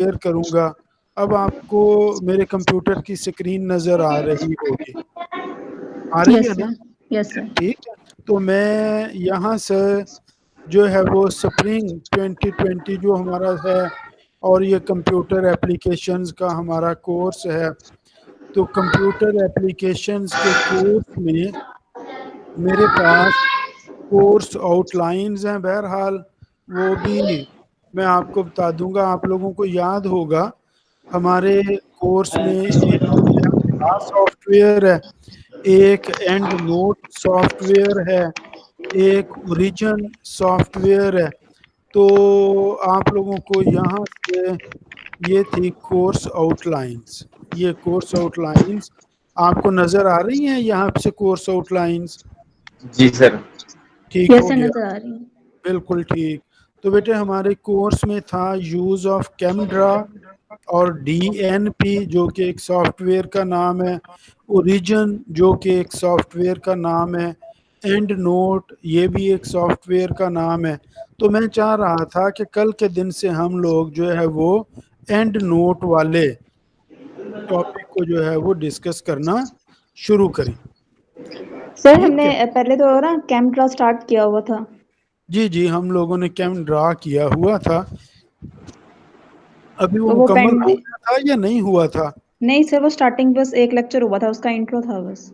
Share کروں گا. اب آپ کو میرے کمپیوٹر کی اسکرین نظر آ رہی ہوگی, آ رہی ہے یس نا؟ سر. یس سر. ٹھیک ہے, تو میں یہاں سے جو ہے وہ سپرنگ 2020 جو ہمارا ہے اور یہ کمپیوٹر اپلیکیشنز کا ہمارا کورس ہے, تو کمپیوٹر اپلیکیشنز کے کورس میں میرے پاس کورس آؤٹ لائنز ہیں. بہرحال وہ بھی میں آپ کو بتا دوں گا. آپ لوگوں کو یاد ہوگا ہمارے کورس میں ایک سافٹ ویئر ہے, ایک اینڈ نوٹ سافٹ ویئر ہے, ایک اوریجن سافٹ ویئر ہے. تو آپ لوگوں کو یہاں سے یہ تھی کورس آؤٹ لائنز. یہ کورس آؤٹ لائنز آپ کو نظر آ رہی ہیں یہاں سے کورس آؤٹ لائنز؟ جی سر. ٹھیک یس ہو سر, گیا, نظر آ رہی ہیں. بالکل ٹھیک. تو بیٹے ہمارے کورس میں تھا یوز آف کیمڈرا اور ڈی این پی جو کہ ایک سافٹ ویئر کا نام ہے, اوریجن جو کہ ایک سافٹ ویئر کا نام ہے, اینڈ نوٹ یہ بھی ایک سافٹ ویئر کا نام ہے. تو میں چاہ رہا تھا کہ کل کے دن سے ہم لوگ جو ہے وہ اینڈ نوٹ والے ٹاپک کو جو ہے وہ ڈسکس کرنا شروع کریں. سر ہم ٹھیک نے ہے, پہلے تو نا کیمپ اسٹارٹ کیا ہوا تھا. جی جی ہم لوگوں نے کیم ڈرا کیا ہوا تھا. ابھی وہ تو مکمل پینڈ ہو گیا تھا یا نہیں ہوا تھا؟ نہیں سر, وہ اسٹارٹنگ بس ایک لیکچر ہوا تھا, اس کا انٹرو تھا بس.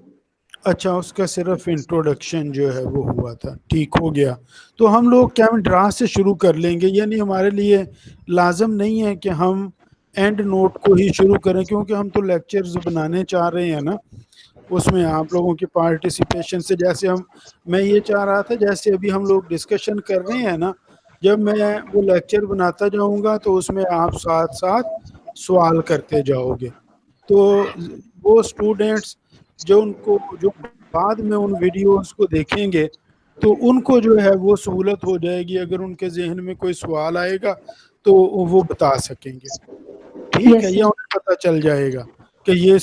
اچھا, اس کا صرف انٹروڈکشن جو ہے وہ ہوا تھا. ٹھیک ہو گیا. تو ہم لوگ کیم ڈرا سے شروع کر لیں گے, یعنی ہمارے لیے لازم نہیں ہے کہ ہم اینڈ نوٹ کو ہی شروع کریں, کیونکہ ہم تو لیکچرز بنانے چاہ رہے ہیں نا, اس میں آپ لوگوں کی پارٹیسپیشن سے. جیسے میں یہ چاہ رہا تھا جیسے ابھی ہم لوگ ڈسکشن کر رہے ہیں نا, جب میں وہ لیکچر بناتا جاؤں گا تو اس میں آپ ساتھ ساتھ سوال کرتے جاؤ گے. تو وہ اسٹوڈینٹس جو بعد میں ان ویڈیوز کو دیکھیں گے تو ان کو جو ہے وہ سہولت ہو جائے گی, اگر ان کے ذہن میں کوئی سوال آئے گا تو وہ بتا سکیں گے. ٹھیک ہے, یس یہ سر. انہیں پتہ چل جائے گا کہ یہ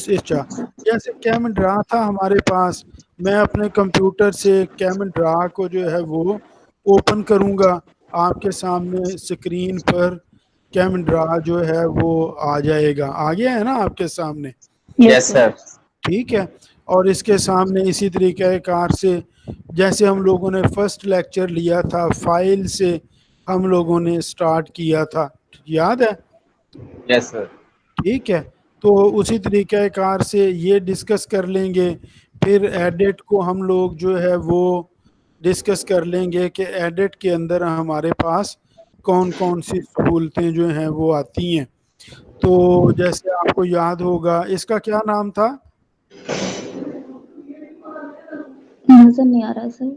جیسے کیمن ڈرا تھا ہمارے پاس. میں اپنے کمپیوٹر سے کیمن ڈرا کو جو ہے وہ اوپن کروں گا, آپ کے سامنے اسکرین پر کیمن ڈرا جو ہے وہ آ جائے گا. آ گیا ہے نا آپ کے سامنے؟ یس یس سر. سر. ٹھیک ہے, اور اس کے سامنے اسی طریقہ کار سے جیسے ہم لوگوں نے فرسٹ لیکچر لیا تھا فائل سے ہم لوگوں نے سٹارٹ کیا تھا, یاد ہے؟ یس سر. ٹھیک ہے, تو اسی طریقہ کار سے یہ ڈسکس کر لیں گے. پھر ایڈٹ کو ہم لوگ جو ہے وہ ڈسکس کر لیں گے کہ ایڈٹ کے اندر ہمارے پاس کون کون سی سہولتیں جو ہیں وہ آتی ہیں. تو جیسے آپ کو یاد ہوگا اس کا کیا نام تھا؟ نظر نہیں آ رہا سر,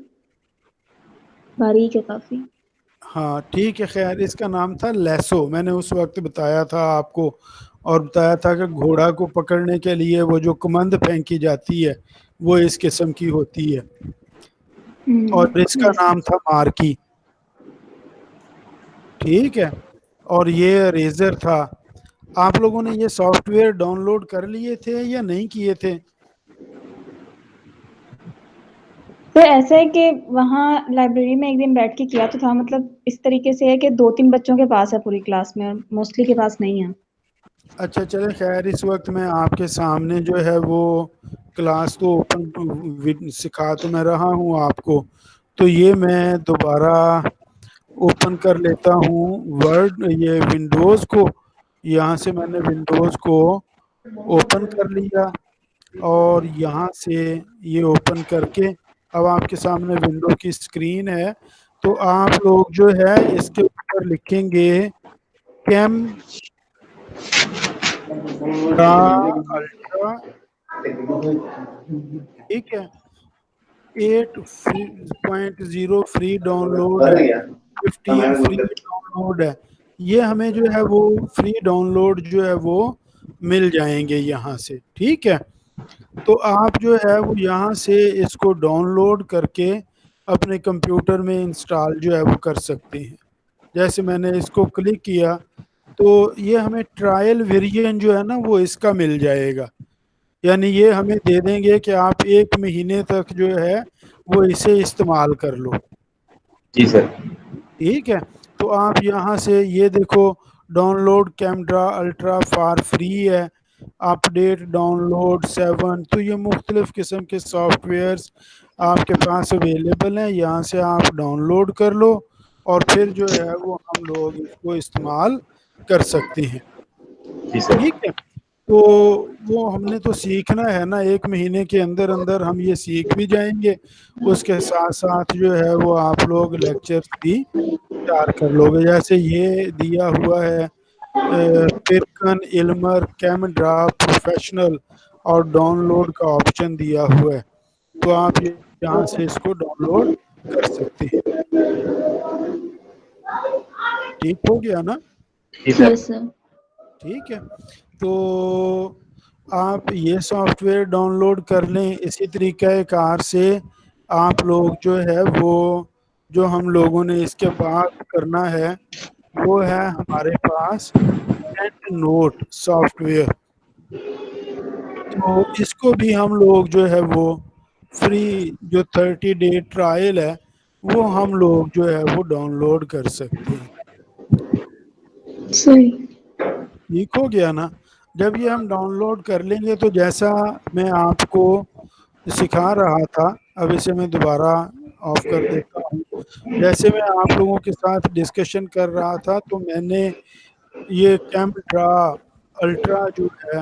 باریک ہے کافی. ہاں ٹھیک ہے, خیر اس کا نام تھا لیسو. میں نے اس وقت بتایا تھا آپ کو اور بتایا تھا کہ گھوڑا کو پکڑنے کے لیے وہ جو کمند پھینکی جاتی ہے وہ اس قسم کی ہوتی ہے, اور اس کا یس سر. نام تھا مارکی. ٹھیک ہے, اور یہ ریزر تھا. آپ لوگوں نے یہ سافٹ ویئر ڈاؤن لوڈ کر لیے تھے یا نہیں کیے تھے؟ تو ایسا ہے کہ وہاں لائبریری میں ایک دن بیٹھ کے کیا تو تھا, مطلب اس طریقے سے ہے کہ 2-3 بچوں کے پاس ہے پوری کلاس میں, اور موسٹلی کے پاس نہیں ہے. اچھا چلیں خیر, اس وقت میں آپ کے سامنے جو ہے وہ کلاس تو اوپن سکھا تو میں رہا ہوں آپ کو, تو یہ میں دوبارہ اوپن کر لیتا ہوں ورڈ یہ ونڈوز کو. یہاں سے میں نے ونڈوز کو اوپن کر لیا, اور یہاں سے یہ اوپن کر کے اب آپ کے سامنے ونڈو کی اسکرین ہے. تو آپ لوگ جو ہے اس کے اوپر لکھیں گے کیم ڈرا الٹرا. ٹھیک ہے, 8.0 فری ڈاؤن لوڈ ہے, 15 فری ڈاؤن لوڈ ہے. یہ ہمیں جو ہے وہ فری ڈاؤن لوڈ جو ہے وہ مل جائیں گے یہاں سے. ٹھیک ہے, تو آپ جو ہے وہ یہاں سے اس کو ڈاؤن لوڈ کر کے اپنے کمپیوٹر میں انسٹال جو ہے وہ کر سکتے ہیں. جیسے میں نے اس کو کلک کیا تو یہ ہمیں ٹرائل ویریئن جو ہے نا وہ اس کا مل جائے گا, یعنی یہ ہمیں دے دیں گے کہ آپ 1 مہینے تک جو ہے وہ اسے استعمال کر لو. جی سر. ٹھیک ہے, تو آپ یہاں سے یہ دیکھو download camera ultra for free ہے، اپڈیٹ ڈاؤن لوڈ 7. تو یہ مختلف قسم کے سافٹ ویئرس آپ کے پاس اویلیبل ہیں، یہاں سے آپ ڈاؤن لوڈ کر لو اور پھر جو ہے وہ ہم لوگ اس کو استعمال کر سکتے ہیں. جی سر. ٹھیک ہے، تو وہ ہم نے تو سیکھنا ہے نا، 1 مہینے کے اندر اندر ہم یہ سیکھ بھی جائیں گے. اس کے ساتھ ساتھ جو ہے وہ آپ لوگ لیکچرز بھی تیار کر لو گے. جیسے یہ دیا ہوا ہے پرکن علمر کیمرا پروفیشنل اور ڈاؤن لوڈ کا آپشن دیا ہوا ہے، تو آپ یہاں سے اس کو ڈاؤن لوڈ کر سکتے ہیں. ٹھیک ہو گیا نا؟ جی سر. یس سر. ٹھیک ہے، تو آپ یہ سافٹ ویئر ڈاؤن لوڈ کر لیں. اسی طریقہ کار سے آپ لوگ جو ہے وہ جو ہم لوگوں نے اس کے بعد کرنا ہے وہ ہے ہمارے پاس اینڈ نوٹ سافٹ ویئر. تو اس کو بھی ہم لوگ جو ہے وہ فری جو 30 ڈے ٹرائل ہے وہ ہم لوگ جو ہے وہ ڈاؤن لوڈ کر سکتے ہیں. صحیح. ٹھیک ہو گیا نا؟ جب یہ ہم ڈاؤن لوڈ کر لیں گے تو جیسا میں آپ کو سکھا رہا تھا، اب اسے میں دوبارہ آف کر دیتا ہوں. جیسے میں آپ لوگوں کے ساتھ ڈسکشن کر رہا تھا تو میں نے یہ کیمرا الٹرا جو ہے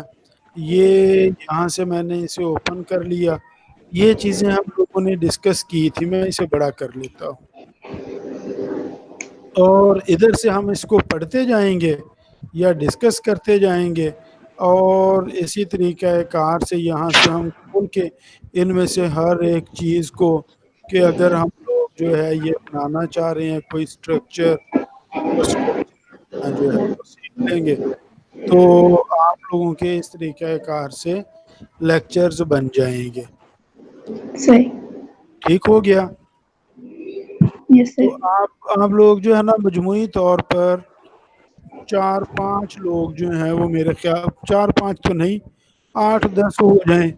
یہ یہاں سے میں نے اسے اوپن کر لیا. یہ چیزیں ہم لوگوں نے ڈسکس کی تھی، میں اسے بڑا کر لیتا ہوں اور ادھر سے ہم اس کو پڑھتے جائیں گے یا ڈسکس کرتے جائیں گے، اور اسی طریقہ کار سے یہاں سے ہم کھول کے ان میں سے ہر ایک چیز کو کہ اگر ہم لوگ جو ہے یہ بنانا چاہ رہے ہیں کوئی اسٹرکچر جو ہے وہ سیکھ لیں گے. تو آپ لوگوں کے اس طریقہ کار سے لیکچرز بن جائیں گے. صحیح. ٹھیک ہو گیا؟ یس تو سر. آپ لوگ جو ہے نا مجموعی طور پر 4-5 لوگ جو ہیں وہ میرے خیال 4-5 تو نہیں 8-10 ہو جائیں،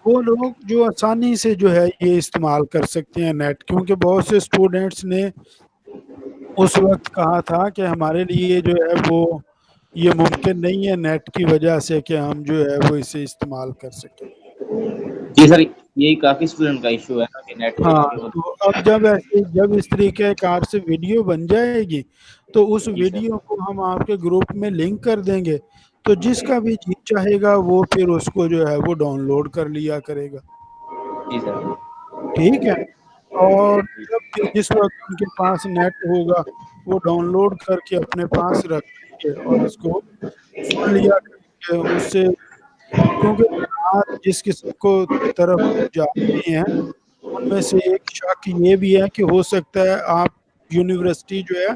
وہ لوگ جو آسانی سے جو ہے یہ استعمال کر سکتے ہیں نیٹ. کیونکہ بہت سے اسٹوڈنٹس نے اس وقت کہا تھا کہ ہمارے لیے جو ہے وہ یہ ممکن نہیں ہے نیٹ کی وجہ سے کہ ہم جو ہے وہ اسے استعمال کر سکیں. جی سر، یہی کافی اسٹوڈنٹ کا ایشو ہے نا کہ نیٹ کے ہاں، ایشو کی تو اب جب اس طریقہ کار سے ویڈیو بن جائے گی تو اس جی سر. ویڈیو کو ہم آپ کے گروپ میں لنک کر دیں گے، تو جس کا بھی جی چاہے گا وہ پھر اس کو جو ہے وہ ڈاؤن لوڈ کر لیا کرے گا. جی سر. ٹھیک ہے، اور جب بھی جس وقت ان کے پاس نیٹ ہوگا وہ ڈاؤن لوڈ کر کے اپنے پاس رکھ لیں گے اور اس کو سن لیا کریں گے. اس سے کیونکہ آپ جس قسم کو طرف جاتے ہیں ان میں سے ایک شک یہ بھی ہے کہ ہو سکتا ہے آپ یونیورسٹی جو ہے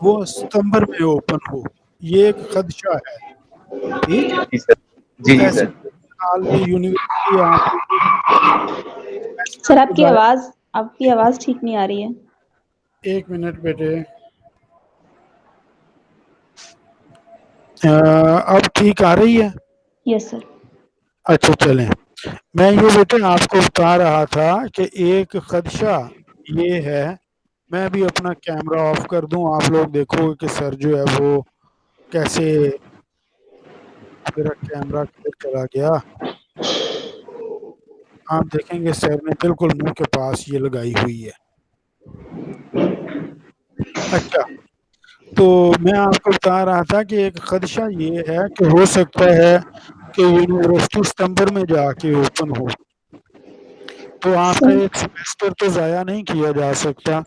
وہ ستمبر میں اوپن ہو، یہ ایک خدشہ ہے. ٹھیک ہے، جی سر. تو جی جی ایسے سر. حال میں یونیورسٹی آپ لوگوں سر کے بارے. آپ کی آواز ٹھیک نہیں آ رہی ہے. 1 منٹ بیٹے، اب ٹھیک آ رہی ہے؟ یس سر. اچھا چلیں، میں یہ بیٹے آپ کو بتا رہا تھا کہ ایک خدشہ یہ ہے. میں بھی اپنا کیمرہ آف کر دوں، آپ لوگ دیکھو گے کہ سر جو ہے وہ کیسے میرا کیمرہ کدھر چلا گیا. آپ دیکھیں گے سر نے بالکل منہ کے پاس یہ لگائی ہوئی ہے. اچھا، تو میں آپ کو بتا رہا تھا کہ ایک خدشہ یہ ہے کہ ہو سکتا ہے کہ یونیورسٹی ستمبر میں جا کے اوپن ہو، تو آپ کا صحیح. ایک سیمسٹر تو ضائع نہیں کیا جا سکتا.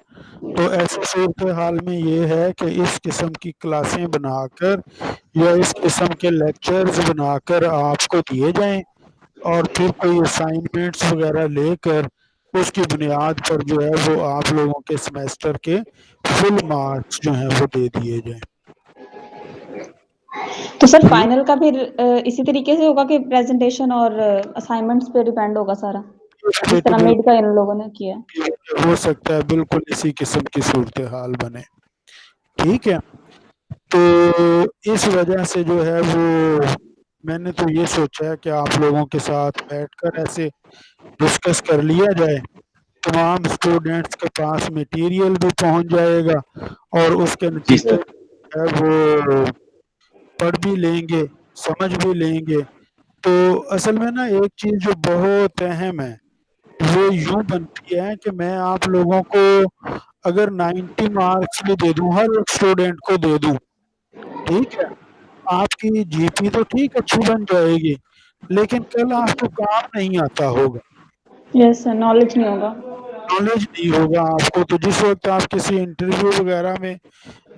تو ایسی صورتحال میں یہ ہے کہ اس قسم کی کلاسیں بنا کر یا اس قسم کے لیکچرز بنا کر آپ کو دیے جائیں اور پھر کوئی اسائنمنٹس وغیرہ لے کر اس کی بنیاد پر جو ہے وہ آپ لوگوں کے سیمیسٹر کے فل مارکس جو ہیں وہ دے دیے جائیں. تو سر ٹھیک، فائنل کا پھر اسی طریقے سے ہوگا کہ پریزنٹیشن اور اسائنمنٹس پہ ڈیپینڈ ہوگا سارا، جس بیٹے طرح میڈ کا ان لوگوں نے کیا. بالکل ہو سکتا ہے بالکل اسی قسم کی صورتحال بنے. ٹھیک ہے، تو اس وجہ سے جو ہے وہ میں نے تو یہ سوچا ہے کہ آپ لوگوں کے ساتھ بیٹھ کر ایسے ڈسکس کر لیا جائے. تمام اسٹوڈینٹس کے پاس مٹیریل بھی پہنچ جائے گا اور اس کے جی نتیجے سر. ہے وہ پڑھ بھی لیں گے، سمجھ بھی لیں گے. تو اصل میں نا ایک چیز جو بہت اہم ہے وہ یوں بنتی ہے کہ میں آپ لوگوں کو اگر 90 مارکس بھی دے دوں، ہر اسٹوڈینٹ کو دے دوں، ٹھیک ہے، آپ کی جی پی تو ٹھیک اچھی بن جائے گی، لیکن کل آپ کو کام نہیں آتا ہوگا، یس سر، نالج نہیں ہوگا. نالج نہیں ہوگا آپ کو. تو جس وقت آپ کسی انٹرویو وغیرہ میں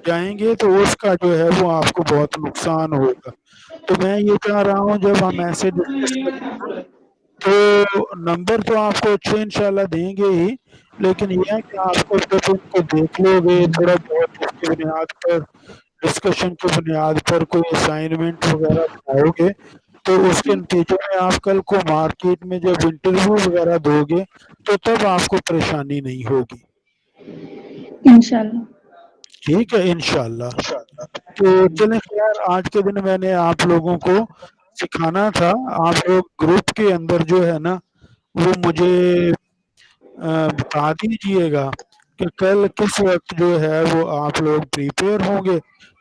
جائیں گے تو اس کا جو ہے وہ آپ کو بہت نقصان ہوگا. تو میں یہ چاہ رہا ہوں جب ہم ایسے ڈسکس کریں تو نمبر تو آپ کو اچھے انشاءاللہ دیں گے ہی، لیکن یہ ہے کہ آپ کو جب ان کو دیکھ لو گے تھوڑا بہت اس کی بنیاد پر، ڈسکشن کی بنیاد پر کوئی اسائنمنٹ وغیرہ بناؤ گے تو اس کے نتیجے میں آپ کل کو مارکیٹ میں جب انٹرویو وغیرہ دو گے تو تب آپ کو پریشانی نہیں ہوگی. انشاءاللہ. ٹھیک ہے انشاءاللہ. تو چلیں خیر، آج کے دن میں نے آپ لوگوں کو سکھانا تھا. آپ لوگ گروپ کے اندر جو ہے نا وہ مجھے بتا دیجئے گا کہ کل کس وقت جو ہے وہ آپ لوگ پریپیئر ہوں گے،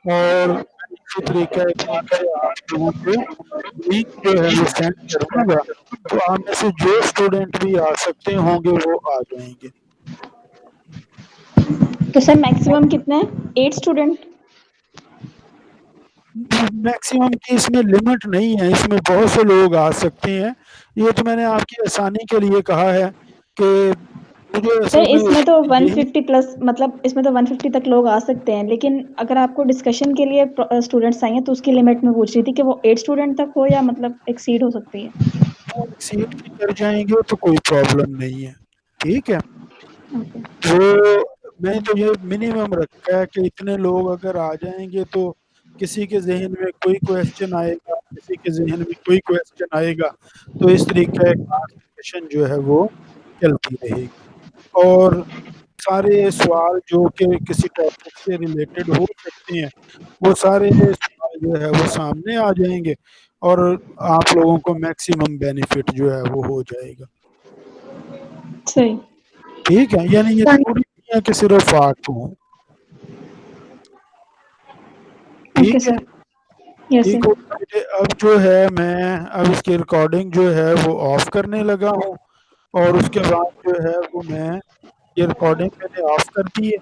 اور اسی طریقہ کار سے آپ لوگوں کو لنک جو ہے وہ سینڈ کر دوں گا، تو آپ میں سے جو اسٹوڈنٹ بھی آ سکتے ہوں گے وہ آ جائیں گے. تو سر میکسیمم کتنے ہیں؟ 8 اسٹوڈنٹ؟ میکسیمم کی اس میں لمٹ نہیں ہے، اس میں بہت سے لوگ آ سکتے ہیں. یہ تو میں نے آپ کی آسانی کے لیے کہا ہے کہ مجھے سر اصل میں اس میں تو یہی 150 پلس، مطلب اس میں تو 150 تک لوگ آ سکتے ہیں، لیکن اگر آپ کو ڈسکشن کے لیے اسٹوڈنٹس آئیں تو اس کی لمٹ میں پوچھ رہی تھی کہ وہ 8 اسٹوڈنٹ تک ہو یا مطلب ایکسیڈ ہو سکتی ہے. سیٹ بھی کر جائیں گے تو کوئی پرابلم نہیں ہے. ٹھیک ہے، اوکے. تو میں تو یہ منیمم رکھا ہے کہ اتنے لوگ اگر آ جائیں گے تو کسی کے ذہن میں کوئی کویسچن آئے گا، کسی کے ذہن میں کوئی کویسچن آئے گا، تو اس طریقے کا ڈسکشن جو ہے وہ چلتی رہے گی، اور سارے سوال جو کہ کسی ٹاپک سے ریلیٹڈ ہو سکتے ہیں وہ سارے سوال جو ہے وہ سامنے آ جائیں گے، اور آپ لوگوں کو میکسیمم بینیفٹ جو ہے وہ ہو جائے گا. صحیح. ٹھیک ہے، یعنی یہ ضروری نہیں ہے کہ صرف 8 ہوں. اوکے ٹھیک ہے، سر. یس ٹھیک سر. ہو. اب جو ہے میں اب اس کی ریکارڈنگ جو ہے وہ آف کرنے لگا ہوں، اور اس کے بعد جو ہے وہ میں یہ ریکارڈنگ میں نے آف کر دی ہے.